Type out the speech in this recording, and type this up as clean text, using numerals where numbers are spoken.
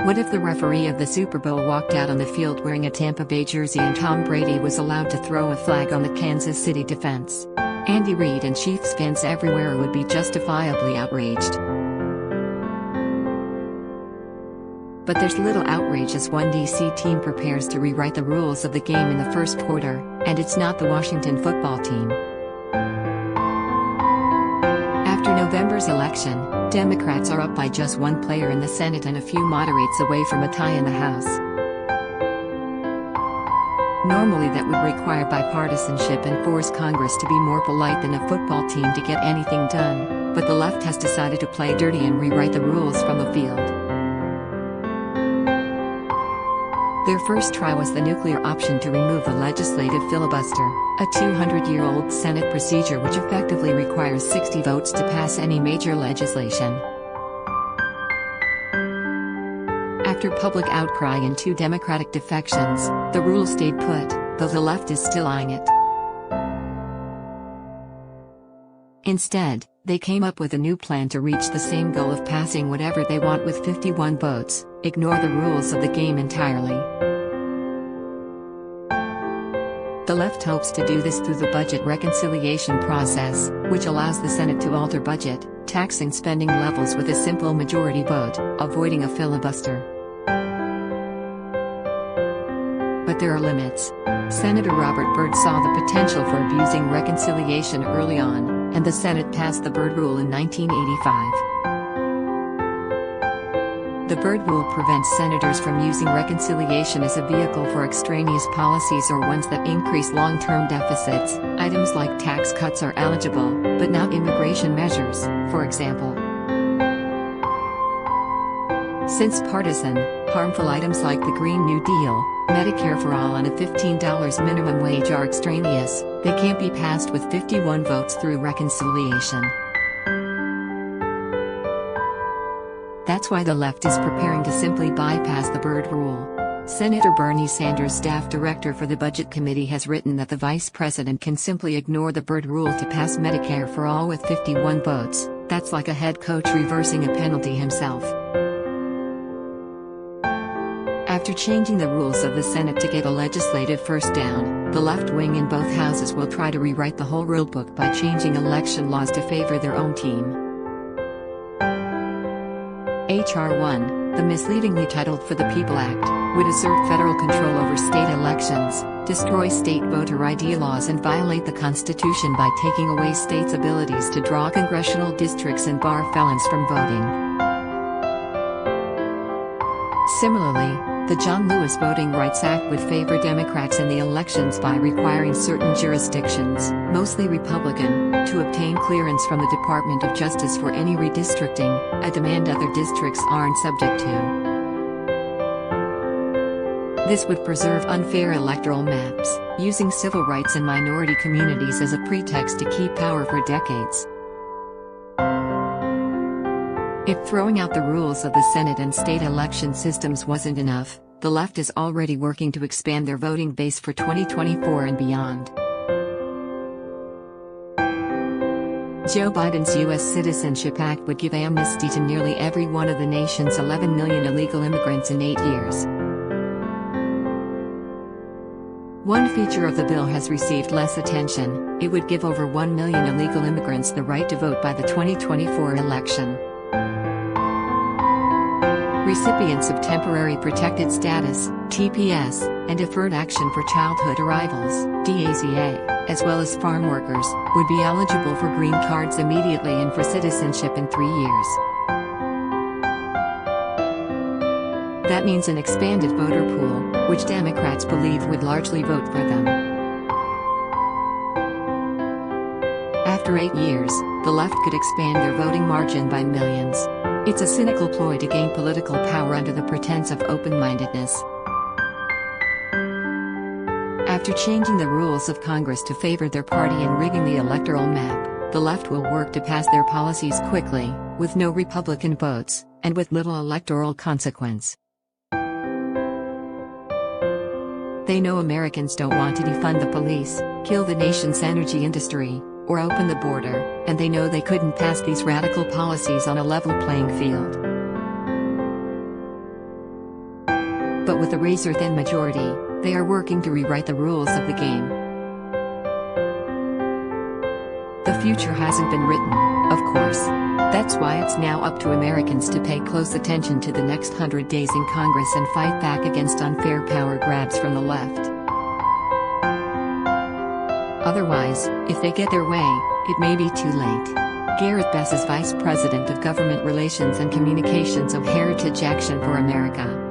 What if the referee of the Super Bowl walked out on the field wearing a Tampa Bay jersey and Tom Brady was allowed to throw a flag on the Kansas City defense? Reid and Chiefs fans everywhere would be justifiably outraged. But there's little outrage as one DC team prepares to rewrite the rules of the game in the first quarter, and it's not the Washington football team. After November's election, Democrats are up by just one player in the Senate and a few moderates away from a tie in the House. Normally that would require bipartisanship and force Congress to be more polite than a football team to get anything done, but the left has decided to play dirty and rewrite the rules from the field. Their first try was the nuclear option to remove the legislative filibuster, a 200-year-old Senate procedure which effectively requires 60 votes to pass any major legislation. After public outcry and 2 Democratic defections, the rule stayed put, though the left is still eyeing it. Instead, they came up with a new plan to reach the same goal of passing whatever they want with 51 votes, ignore the rules of the game entirely. The left hopes to do this through the budget reconciliation process, which allows the Senate to alter budget, tax and spending levels with a simple majority vote, avoiding a filibuster. But there are limits. Senator Robert Byrd saw the potential for abusing reconciliation early on, and the Senate passed the Byrd Rule in 1985. The Byrd Rule prevents senators from using reconciliation as a vehicle for extraneous policies or ones that increase long-term deficits. Items like tax cuts are eligible, but not immigration measures, for example. Since partisan, harmful items like the Green New Deal, Medicare for all and a $15 minimum wage are extraneous, they can't be passed with 51 votes through reconciliation. That's why the left is preparing to simply bypass the Byrd Rule. Senator Bernie Sanders, staff director for the Budget Committee, has written that the vice president can simply ignore the Byrd Rule to pass Medicare for all with 51 votes. That's like a head coach reversing a penalty himself. After changing the rules of the Senate to get a legislative first down, the left wing in both houses will try to rewrite the whole rulebook by changing election laws to favor their own team. H.R. 1, the misleadingly titled For the People Act, would assert federal control over state elections, destroy state voter ID laws and violate the Constitution by taking away states' abilities to draw congressional districts and bar felons from voting. Similarly, the John Lewis Voting Rights Act would favor Democrats in the elections by requiring certain jurisdictions, mostly Republican, to obtain clearance from the Department of Justice for any redistricting, a demand other districts aren't subject to. This would preserve unfair electoral maps, using civil rights and minority communities as a pretext to keep power for decades. If throwing out the rules of the Senate and state election systems wasn't enough, the left is already working to expand their voting base for 2024 and beyond. Joe Biden's U.S. Citizenship Act would give amnesty to nearly every one of the nation's 11 million illegal immigrants in 8 years. One feature of the bill has received less attention: it would give over 1 million illegal immigrants the right to vote by the 2024 election. Recipients of Temporary Protected Status, TPS, and Deferred Action for Childhood Arrivals, DACA, as well as farm workers, would be eligible for green cards immediately and for citizenship in 3 years. That means an expanded voter pool, which Democrats believe would largely vote for them. After 8 years, the left could expand their voting margin by millions. It's a cynical ploy to gain political power under the pretense of open-mindedness. After changing the rules of Congress to favor their party and rigging the electoral map, the left will work to pass their policies quickly, with no Republican votes, and with little electoral consequence. They know Americans don't want to defund the police, kill the nation's energy industry, or open the border, and they know they couldn't pass these radical policies on a level playing field. But with a razor-thin majority, they are working to rewrite the rules of the game. The future hasn't been written, of course. That's why it's now up to Americans to pay close attention to the next 100 days in Congress and fight back against unfair power grabs from the left. Otherwise, if they get their way, it may be too late. Garrett Bess is Vice President of Government Relations and Communications of Heritage Action for America.